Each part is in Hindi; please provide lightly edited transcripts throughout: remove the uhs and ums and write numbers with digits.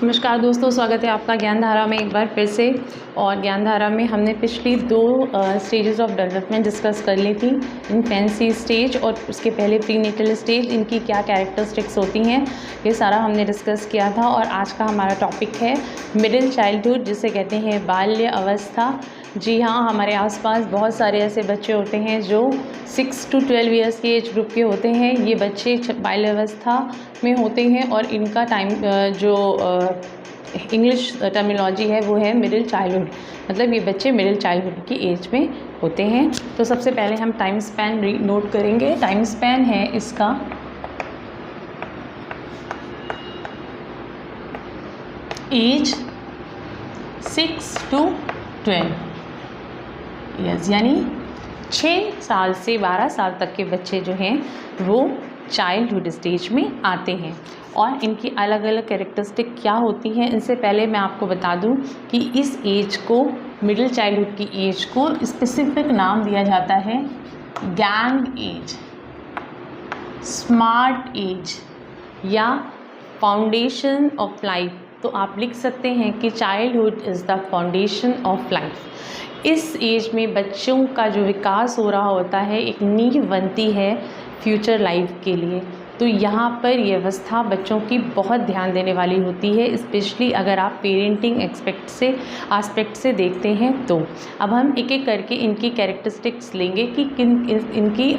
नमस्कार दोस्तों, स्वागत है आपका ज्ञानधारा में एक बार फिर से। और ज्ञानधारा में हमने पिछली दो स्टेजेस ऑफ डेवलपमेंट डिस्कस कर ली थी, इन्फेंसी स्टेज और उसके पहले प्रीनेटल स्टेज, इनकी क्या कैरेक्टरिस्टिक्स होती हैं, ये सारा हमने डिस्कस किया था। और आज का हमारा टॉपिक है मिडिल चाइल्डहुड, जिसे कहते हैं बाल्य अवस्था। जी हाँ, हमारे आसपास बहुत सारे ऐसे बच्चे होते हैं जो 6 to 12 ईयर्स के एज ग्रुप के होते हैं। ये बच्चे बाल्य अवस्था में होते हैं और इनका टाइम जो इंग्लिश टर्मिनोलॉजी है वो है मिडिल चाइल्डहुड, मतलब ये बच्चे मिडिल चाइल्डहुड की एज में होते हैं। तो सबसे पहले हम टाइम स्पैन नोट करेंगे। टाइम स्पैन है इसका एज 6 to 12 ईयर्स, यानी 6 साल से 12 साल तक के बच्चे जो हैं वो चाइल्डहुड स्टेज में आते हैं। और इनकी अलग अलग कैरेक्टरिस्टिक क्या होती हैं, इनसे पहले मैं आपको बता दूं कि इस एज को, मिडिल चाइल्डहुड की एज को स्पेसिफिक नाम दिया जाता है गैंग एज, स्मार्ट एज या फाउंडेशन ऑफ लाइफ। तो आप लिख सकते हैं कि childhood is the foundation of life. इस एज में बच्चों का जो विकास हो रहा होता है, एक नींव बनती है फ्यूचर लाइफ के लिए। तो यहाँ पर ये अवस्था बच्चों की बहुत ध्यान देने वाली होती है, स्पेशली अगर आप पेरेंटिंग एस्पेक्ट से देखते हैं। तो अब हम एक एक करके इनकी कैरेक्टरिस्टिक्स लेंगे कि इनकी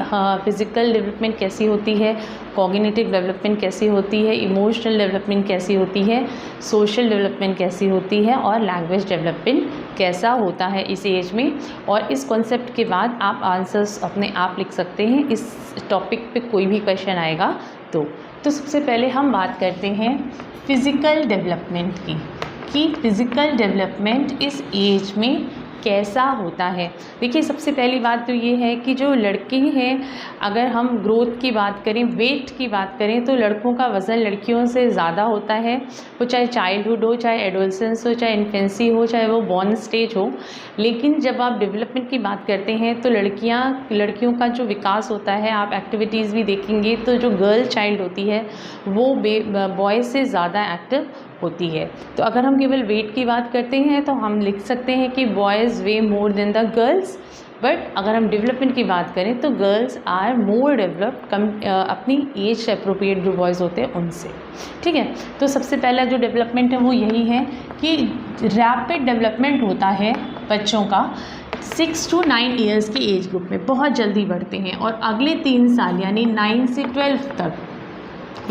फिज़िकल डेवलपमेंट कैसी होती है, कॉग्निटिव डेवलपमेंट कैसी होती है, इमोशनल डेवलपमेंट कैसी होती है, सोशल डेवलपमेंट कैसी होती है और लैंग्वेज डेवलपमेंट कैसा होता है इस एज में। और इस कॉन्सेप्ट के बाद आप आंसर्स अपने आप लिख सकते हैं इस टॉपिक पे कोई भी क्वेश्चन आएगा तो सबसे पहले हम बात करते हैं फिज़िकल डेवलपमेंट की, कि फ़िज़िकल डेवलपमेंट इस एज में कैसा होता है। देखिए, सबसे पहली बात तो ये है कि जो लड़के हैं, अगर हम ग्रोथ की बात करें, वेट की बात करें, तो लड़कों का वज़न लड़कियों से ज़्यादा होता है। वो चाहे चाइल्डहुड हो, चाहे एडोलसेंस हो, चाहे इन्फेंसी हो, चाहे वो बॉर्न स्टेज हो। लेकिन जब आप डेवलपमेंट की बात करते हैं तो लड़कियों का जो विकास होता है, आप एक्टिविटीज़ भी देखेंगे तो जो गर्ल चाइल्ड होती है वो बॉयज़ से ज़्यादा एक्टिव होती है। तो अगर हम केवल वेट की बात करते हैं तो हम लिख सकते हैं कि boys way more than the girls. But अगर हम डेवलपमेंट की बात करें तो गर्ल्स आर मोर डेवलप्ड अपनी एज से अप्रोप्रिएट जो बॉयज़ होते हैं उनसे। ठीक है, तो सबसे पहला जो डेवलपमेंट है वो यही है कि रैपिड डेवलपमेंट होता है बच्चों का 6 to 9 ईयर्स के एज ग्रुप में, बहुत जल्दी बढ़ते हैं। और अगले 3 साल यानी 9 से 12 तक,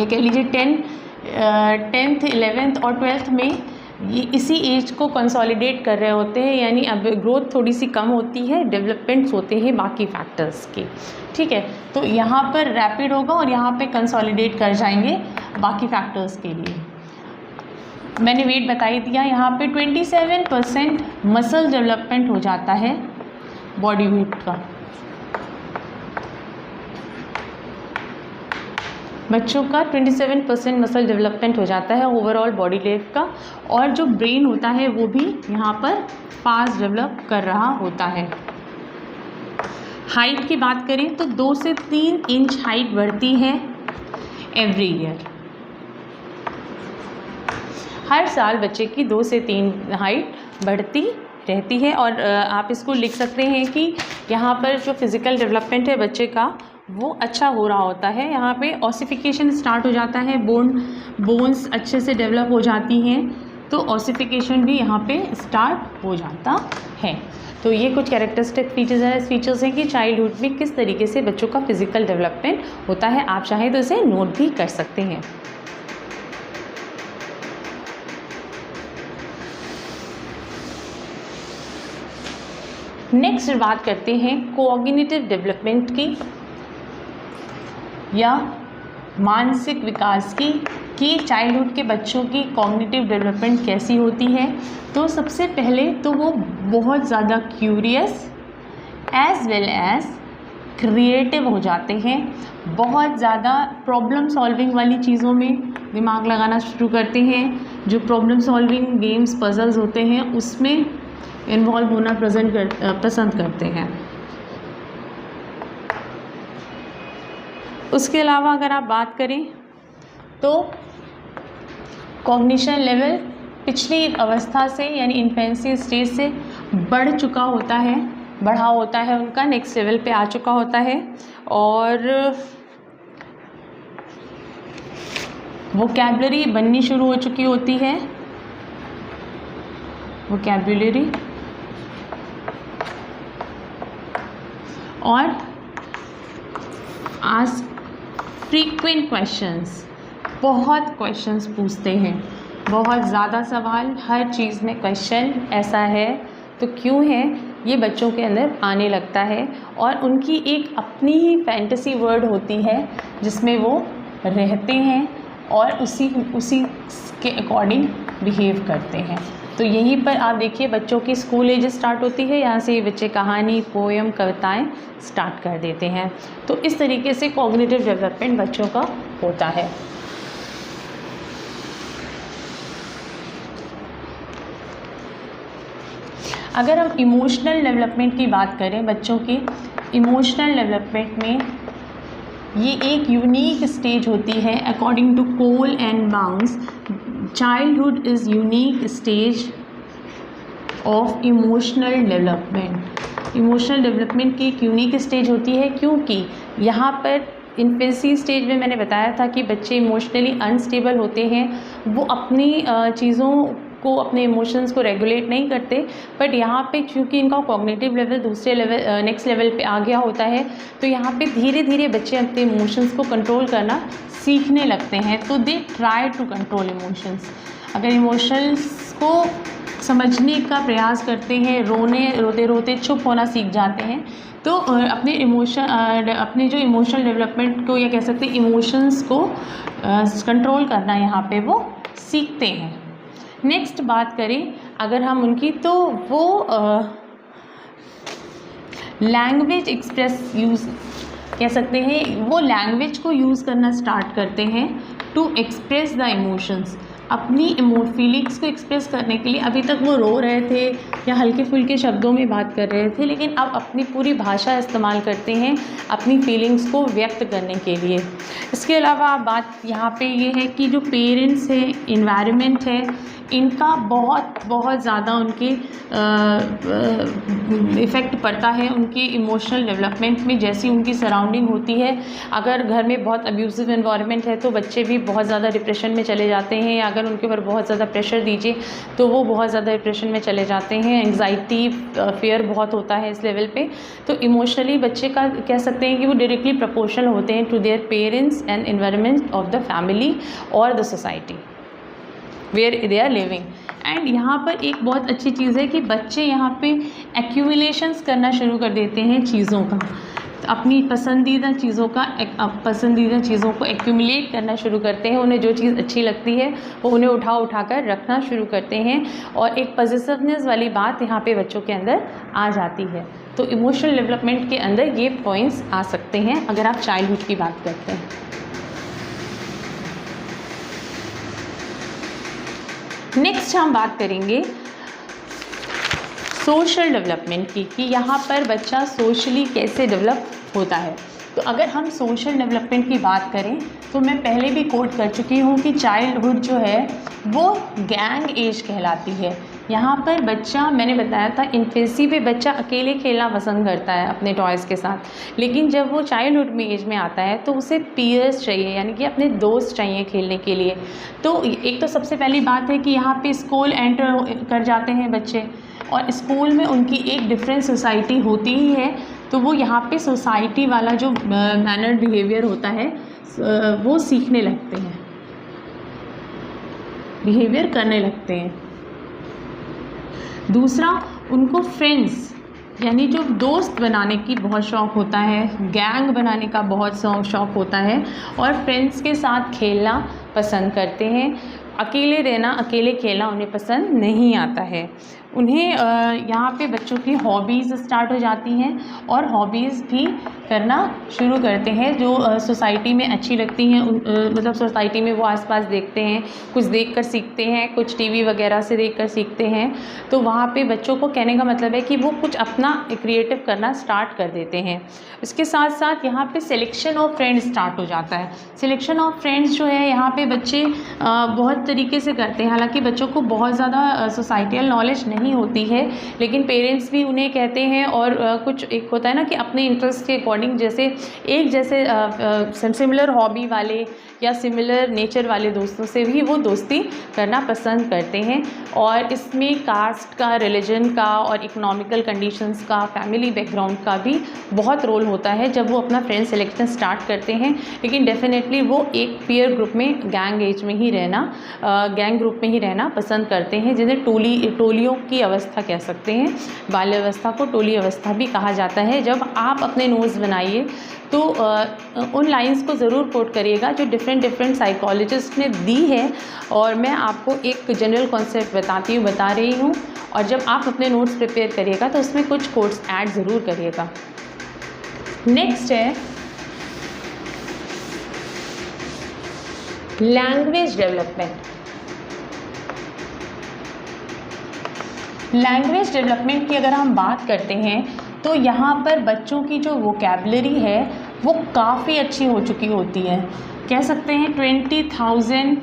ये कह लीजिए 10th 11th और 12th में ये इसी एज को कंसोलिडेट कर रहे होते हैं, यानी अब ग्रोथ थोड़ी सी कम होती है, डेवलपमेंट्स होते हैं बाकी फैक्टर्स के। ठीक है, तो यहाँ पर रैपिड होगा और यहाँ पे कंसोलिडेट कर जाएंगे बाकी फैक्टर्स के लिए। मैंने वेट बता ही दिया, यहाँ पे 27% मसल डेवलपमेंट हो जाता है बॉडी वेट का। बच्चों का 27% मसल डेवलपमेंट हो जाता है ओवरऑल बॉडी वेट का। और जो ब्रेन होता है वो भी यहाँ पर फास्ट डेवलप कर रहा होता है। हाइट की बात करें तो 2 से 3 इंच हाइट बढ़ती है एवरी ईयर। हर साल बच्चे की 2 से 3 हाइट बढ़ती रहती है। और आप इसको लिख सकते हैं कि यहाँ पर जो फिज़िकल डेवलपमेंट है बच्चे का वो अच्छा हो रहा होता है। यहाँ पे ऑसिफिकेशन स्टार्ट हो जाता है, बोन्स अच्छे से डेवलप हो जाती हैं, तो ऑसिफिकेशन भी यहाँ पे स्टार्ट हो जाता है। तो ये कुछ कैरेक्टरिस्टिक फीचर्स हैं कि चाइल्डहुड में किस तरीके से बच्चों का फिज़िकल डेवलपमेंट होता है। आप चाहें तो इसे नोट भी कर सकते हैं। नेक्स्ट बात करते हैं कॉग्निटिव डेवलपमेंट की या मानसिक विकास की, कि चाइल्डहुड के बच्चों की कॉग्निटिव डेवलपमेंट कैसी होती है। तो सबसे पहले तो वो बहुत ज़्यादा curious as well as creative हो जाते हैं, बहुत ज़्यादा प्रॉब्लम सॉल्विंग वाली चीज़ों में दिमाग लगाना शुरू करते हैं। जो प्रॉब्लम सॉल्विंग गेम्स, पजल्स होते हैं उसमें इन्वॉल्व होना पसंद करते हैं। उसके अलावा अगर आप बात करें तो कॉग्निशन लेवल पिछली अवस्था से यानी इन्फेंसी स्टेज से बढ़ चुका होता है, बढ़ा होता है, उनका नेक्स्ट लेवल पे आ चुका होता है। और वोकैबुलरी बननी शुरू हो चुकी होती है, वोकैबुलरी, और आस्क फ्रीक्वेंट क्वेश्चंस, बहुत क्वेश्चंस पूछते हैं, बहुत ज़्यादा सवाल, हर चीज़ में क्वेश्चन, ऐसा है तो क्यों है, ये बच्चों के अंदर आने लगता है। और उनकी एक अपनी ही फैंटेसी वर्ल्ड होती है जिसमें वो रहते हैं और उसी के अकॉर्डिंग बिहेव करते हैं। तो यहीं पर आप देखिए बच्चों की स्कूल एज स्टार्ट होती है, यहाँ से ये बच्चे कहानी, पोएम, कविताएं स्टार्ट कर देते हैं। तो इस तरीके से कॉग्निटिव डेवलपमेंट बच्चों का होता है। अगर हम इमोशनल डेवलपमेंट की बात करें, बच्चों की इमोशनल डेवलपमेंट में ये एक यूनिक स्टेज होती है। According to Cole and Bounce, childhood is unique stage of emotional development. Emotional development की एक यूनिक स्टेज होती है क्योंकि यहाँ पर इन्फेंसी स्टेज में मैंने बताया था कि बच्चे इमोशनली अनस्टेबल होते हैं, वो अपनी चीज़ों को, अपने इमोशंस को रेगुलेट नहीं करते। बट यहाँ पे चूँकि इनका कॉग्निटिव लेवल दूसरे लेवल, नेक्स्ट लेवल पे आ गया होता है, तो यहाँ पे धीरे धीरे बच्चे अपने इमोशंस को कंट्रोल करना सीखने लगते हैं। तो they try to control emotions. अगर इमोशंस को समझने का प्रयास करते हैं, रोते रोते चुप होना सीख जाते हैं, तो अपने अपने जो इमोशनल डेवलपमेंट को, या कह सकते हैं इमोशंस को कंट्रोल करना यहाँ पे वो सीखते हैं। नेक्स्ट बात करें अगर हम उनकी, तो वो लैंग्वेज एक्सप्रेस यूज़ कह सकते हैं, वो लैंग्वेज को यूज़ करना स्टार्ट करते हैं टू एक्सप्रेस द इमोशंस। अपनी फीलिंग्स को एक्सप्रेस करने के लिए, अभी तक वो रो रहे थे या हल्के फुल्के शब्दों में बात कर रहे थे, लेकिन अब अपनी पूरी भाषा इस्तेमाल करते हैं अपनी फीलिंग्स को व्यक्त करने के लिए। इसके अलावा बात यहाँ पे ये है कि जो पेरेंट्स है, इन्वायरमेंट है, इनका बहुत ज़्यादा उनके इफ़ेक्ट पड़ता है उनके इमोशनल डेवलपमेंट में। जैसी उनकी सराउंडिंग होती है, अगर घर में बहुत अब्यूसिव एनवायरनमेंट है तो बच्चे भी बहुत ज़्यादा डिप्रेशन में चले जाते हैं, या अगर उनके ऊपर बहुत ज़्यादा प्रेशर दीजिए तो वो बहुत ज़्यादा डिप्रेशन में चले जाते हैं। एंग्जाइटी, फियर बहुत होता है इस लेवल पे। तो इमोशनली बच्चे का कह सकते हैं कि वो डायरेक्टली प्रोपोर्शनल होते हैं to their parents and environment of the family और the society where they are living. And यहाँ पर एक बहुत अच्छी चीज़ है कि बच्चे यहाँ पे एक्यूमुलेशंस करना शुरू कर देते हैं चीज़ों का, अपनी पसंदीदा चीज़ों को एक्यूमुलेट करना शुरू करते हैं। उन्हें जो चीज़ अच्छी लगती है वो उन्हें उठा कर रखना शुरू करते हैं, और एक पॉजिटिवनेस वाली बात यहाँ पे बच्चों के अंदर आ जाती है। तो इमोशनल डेवलपमेंट के अंदर ये पॉइंट्स आ सकते हैं अगर आप चाइल्डहुड की बात करते हैं। नेक्स्ट हम बात करेंगे सोशल डेवलपमेंट की, कि यहाँ पर बच्चा सोशली कैसे डेवलप होता है। तो अगर हम सोशल डेवलपमेंट की बात करें तो मैं पहले भी कोट कर चुकी हूँ कि चाइल्डहुड जो है वो गैंग एज कहलाती है। यहाँ पर बच्चा, मैंने बताया था इन्फेंसी पे बच्चा अकेले खेलना पसंद करता है अपने टॉयज़ के साथ, लेकिन जब वो चाइल्डहुड में एज में आता है तो उसे पीयर्स चाहिए, यानी कि अपने दोस्त चाहिए खेलने के लिए। तो एक तो सबसे पहली बात है कि यहाँ पे स्कूल एंटर कर जाते हैं बच्चे, और स्कूल में उनकी एक डिफरेंट सोसाइटी होती ही है। तो वो यहाँ पे सोसाइटी वाला जो मैनर बिहेवियर होता है वो सीखने लगते हैं, बिहेवियर करने लगते हैं। दूसरा, उनको फ्रेंड्स यानी जो दोस्त बनाने की बहुत शौक़ होता है, गैंग बनाने का बहुत शौक़ होता है, और फ्रेंड्स के साथ खेलना पसंद करते हैं। अकेले रहना, अकेले खेलना उन्हें पसंद नहीं आता है। उन्हें यहाँ पे बच्चों की हॉबीज़ स्टार्ट हो जाती हैं और हॉबीज़ भी करना शुरू करते हैं जो सोसाइटी में अच्छी लगती हैं। मतलब सोसाइटी में वो आसपास देखते हैं, कुछ देखकर सीखते हैं, कुछ टीवी वगैरह से देखकर सीखते हैं। तो वहाँ पे बच्चों को कहने का मतलब है कि वो कुछ अपना क्रिएटिव करना स्टार्ट कर देते हैं। इसके साथ साथ यहाँ पे सिलेक्शन ऑफ फ्रेंड्स स्टार्ट हो जाता है। सिलेक्शन ऑफ फ्रेंड्स जो है यहाँ पे बच्चे बहुत तरीके से करते हैं। हालांकि बच्चों को बहुत ज़्यादा सोसाइटल नॉलेज नहीं होती है, लेकिन पेरेंट्स भी उन्हें कहते हैं और कुछ एक होता है ना कि अपने इंटरेस्ट के अकॉर्डिंग जैसे सिमिलर हॉबी वाले या सिमिलर नेचर वाले दोस्तों से भी वो दोस्ती करना पसंद करते हैं। और इसमें कास्ट का, रिलीजन का और इकोनॉमिकल कंडीशंस का, फैमिली बैकग्राउंड का भी बहुत रोल होता है जब वो अपना फ्रेंड सिलेक्शन स्टार्ट करते हैं। लेकिन डेफिनेटली वो एक पीयर ग्रुप में, गैंग ग्रुप में ही रहना पसंद करते हैं, जिन्हें टोलियों की अवस्था कह सकते हैं। बाल्य अवस्था को टोली अवस्था भी कहा जाता है। जब आप अपने नोट्स बनाइए तो उन लाइंस को ज़रूर कोट करिएगा जो डिफरेंट साइकोलॉजिस्ट ने दी है, और मैं आपको एक जनरल कॉन्सेप्ट बता रही हूँ। और जब आप अपने नोट्स प्रिपेयर करिएगा तो उसमें कुछ कोट्स ऐड ज़रूर करिएगा। नेक्स्ट है लैंग्वेज डेवलपमेंट। लैंग्वेज डेवलपमेंट की अगर हम बात करते हैं तो यहाँ पर बच्चों की जो वोकैबुलरी है वो काफ़ी अच्छी हो चुकी होती है। कह सकते हैं 20,000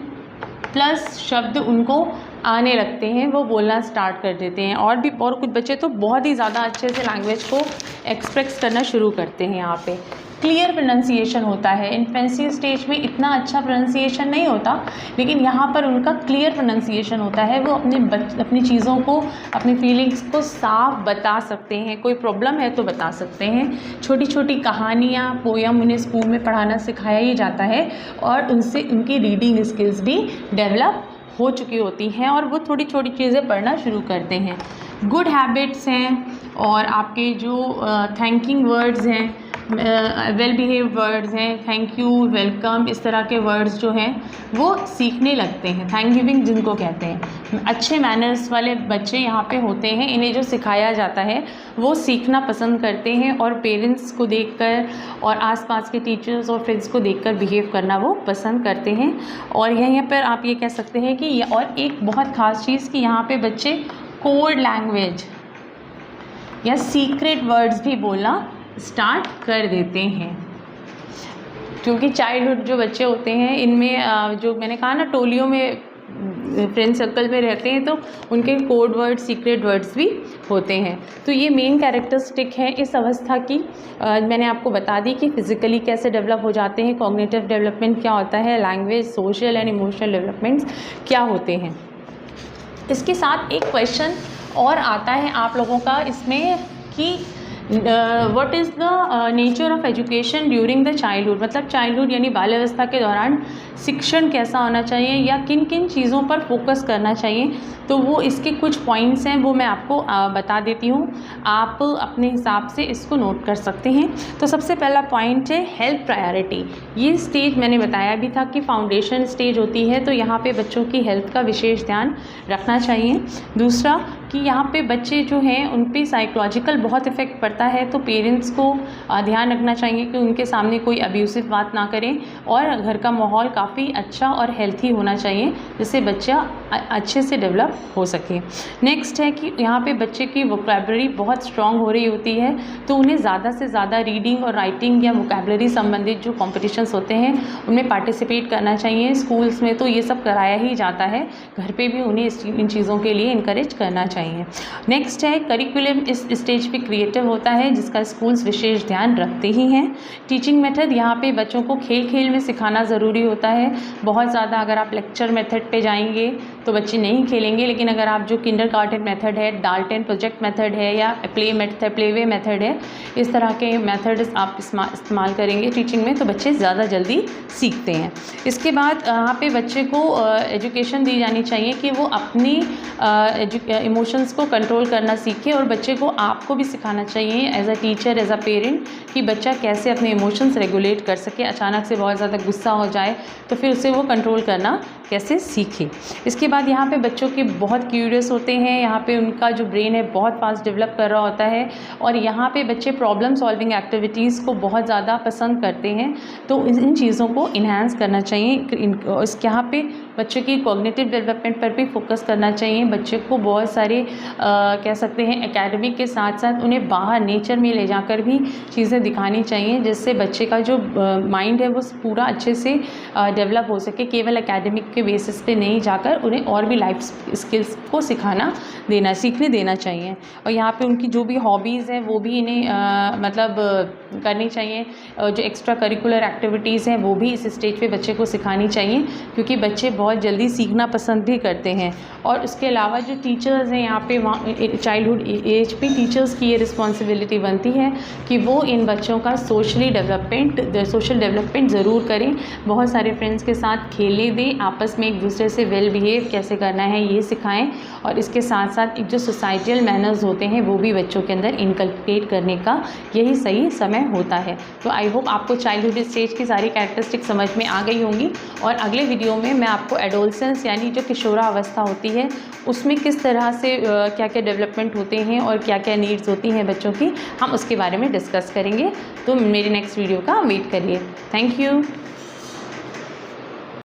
प्लस शब्द उनको आने लगते हैं, वो बोलना स्टार्ट कर देते हैं। और कुछ बच्चे तो बहुत ही ज़्यादा अच्छे से लैंग्वेज को एक्सप्रेस करना शुरू करते हैं। यहाँ पे क्लियर प्रोनाउंसिएशन होता है। इन्फेंसी स्टेज में इतना अच्छा प्रोनाउंसिएशन नहीं होता, लेकिन यहाँ पर उनका क्लियर प्रोनाउंसिएशन होता है। वो अपनी चीज़ों को, अपनी फीलिंग्स को साफ बता सकते हैं। कोई प्रॉब्लम है तो बता सकते हैं। छोटी छोटी कहानियाँ, पोयम उन्हें स्कूल में पढ़ाना सिखाया ही जाता है, और उनसे उनकी रीडिंग स्किल्स भी डेवलप हो चुकी होती हैं और वो थोड़ी छोटी चीज़ें पढ़ना शुरू करते हैं। गुड हैबिट्स हैं, और आपके जो थैंकिंग वर्ड्स हैं, वेल बिहेव वर्ड्स हैं, थैंक यू, वेलकम, इस तरह के वर्ड्स जो हैं वो सीखने लगते हैं। थैंक गिविंग जिनको कहते हैं। अच्छे मैनर्स वाले बच्चे यहाँ पे होते हैं। इन्हें जो सिखाया जाता है वो सीखना पसंद करते हैं, और पेरेंट्स को देखकर और आसपास के टीचर्स और फ्रेंड्स को देखकर बिहेव करना वो पसंद करते हैं। और यहीं पर आप ये कह सकते हैं कि और एक बहुत ख़ास चीज़ कि यहाँ पे बच्चे कोड लैंग्वेज या सीक्रेट वर्ड्स भी बोलना स्टार्ट कर देते हैं। क्योंकि चाइल्डहुड जो बच्चे होते हैं, इनमें जो मैंने कहा ना, टोलियों में, फ्रेंड सर्कल में रहते हैं, तो उनके कोड वर्ड्स, सीक्रेट वर्ड्स भी होते हैं। तो ये मेन कैरेक्टरिस्टिक है इस अवस्था की। मैंने आपको बता दी कि फिज़िकली कैसे डेवलप हो जाते हैं, कॉग्निटिव डेवलपमेंट क्या होता है, language, social and emotional developments क्या होते हैं। इसके साथ एक क्वेश्चन और आता है आप लोगों का इसमें कि what is the nature of education during the childhood. मतलब चाइल्डहुड यानी बाल्यावस्था के दौरान शिक्षण कैसा होना चाहिए या किन किन चीज़ों पर फोकस करना चाहिए। तो वो इसके कुछ पॉइंट्स हैं, वो मैं आपको बता देती हूँ। आप अपने हिसाब से इसको नोट कर सकते हैं। तो सबसे पहला पॉइंट है हेल्थ प्रायोरिटी। ये स्टेज मैंने बताया भी था कि फाउंडेशन स्टेज होती है, तो यहाँ पे बच्चों की हेल्थ का विशेष ध्यान रखना चाहिए। दूसरा कि यहाँ पे बच्चे जो हैं उन पे साइकोलॉजिकल बहुत इफ़ेक्ट पड़ता है, तो पेरेंट्स को ध्यान रखना चाहिए कि उनके सामने कोई अब्यूसिव बात ना करें, और घर का माहौल काफ़ी अच्छा और हेल्थी होना चाहिए, जिससे बच्चा अच्छे से डेवलप हो सके। नेक्स्ट है कि यहाँ पे बच्चे की वोकैबुलरी बहुत स्ट्रॉन्ग हो रही होती है, तो उन्हें ज़्यादा से ज़्यादा रीडिंग और राइटिंग या वोकैबुलरी संबंधित जो कॉम्पिटिशन्स होते हैं उनमें पार्टिसिपेट करना चाहिए। स्कूल्स में तो ये सब कराया ही जाता है, घर पे भी उन्हें इन चीज़ों के लिए इनकरेज करना चाहिए। नेक्स्ट है करिकुलम इस स्टेज पे क्रिएटिव होता है, जिसका स्कूल्स विशेष ध्यान रखते ही हैं। टीचिंग मेथड, यहाँ पे बच्चों को खेल खेल में सिखाना ज़रूरी होता है। बहुत ज़्यादा अगर आप लेक्चर मेथड पे जाएंगे तो बच्चे नहीं खेलेंगे, लेकिन अगर आप जो किंडरगार्टन मेथड है, डाल्टन प्रोजेक्ट मेथड है, या प्लेवे मेथड है, इस तरह के मेथड्स आप इस्तेमाल करेंगे टीचिंग में, तो बच्चे ज़्यादा जल्दी सीखते हैं। इसके बाद यहाँ पे बच्चे को एजुकेशन दी जानी चाहिए कि वो अपनी इमोशंस को कंट्रोल करना सीखे, और बच्चे को आपको भी सिखाना चाहिए as a teacher, as a parent, कि बच्चा कैसे अपने इमोशंस रेगुलेट कर सके। अचानक से बहुत ज़्यादा गुस्सा हो जाए तो फिर उसे वो कंट्रोल करना कैसे सीखें। इसके बाद यहाँ पे बच्चों के बहुत क्यूरियस होते हैं, यहाँ पे उनका जो ब्रेन है बहुत फास्ट डेवलप कर रहा होता है और यहाँ पे बच्चे प्रॉब्लम सॉल्विंग एक्टिविटीज़ को बहुत ज़्यादा पसंद करते हैं। तो इन चीज़ों को इन्हांस करना चाहिए। यहाँ पे बच्चों की कॉग्निटिव डेवलपमेंट पर भी फोकस करना चाहिए। बच्चे को बहुत सारे कह सकते हैं एकेडमिक के साथ साथ उन्हें बाहर नेचर में ले जाकर भी चीज़ें दिखानी चाहिए, जिससे बच्चे का जो माइंड है वो पूरा अच्छे से डेवलप हो सके। केवल एकेडमिक के बेसिस पे नहीं जाकर उन्हें और भी लाइफ स्किल्स को सीखने देना चाहिए। और यहाँ पे उनकी जो भी हॉबीज़ हैं वो भी इन्हें मतलब करनी चाहिए। जो एक्स्ट्रा करिकुलर एक्टिविटीज़ हैं वो भी इस स्टेज पे बच्चे को सिखानी चाहिए, क्योंकि बच्चे बहुत जल्दी सीखना पसंद भी करते हैं। और उसके अलावा जो टीचर्स हैं यहाँ पे चाइल्डहुड एज पे टीचर्स की ये रिस्पॉन्सिबिलिटी बनती है कि वो इन बच्चों का सोशल डेवलपमेंट ज़रूर करें। बहुत सारे फ्रेंड्स के साथ खेलने दें, आपस में एक दूसरे से वेल बिहेव कैसे करना है ये सिखाएं। और इसके साथ साथ जो सोसाइटल मैनर्स होते हैं वो भी बच्चों के अंदर इनकल्केट करने का यही सही समय होता है। तो आई होप आपको चाइल्डहुड स्टेज की सारी कैरेक्टरिस्टिक समझ में आ गई होंगी। और अगले वीडियो में मैं आपको एडोलसेंस यानी जो किशोरावस्था होती है उसमें किस तरह से क्या क्या डेवलपमेंट होते हैं और क्या क्या नीड्स होती हैं बच्चों की, हम उसके बारे में डिस्कस करेंगे। तो मेरे नेक्स्ट वीडियो का वेट करिए। Thank you.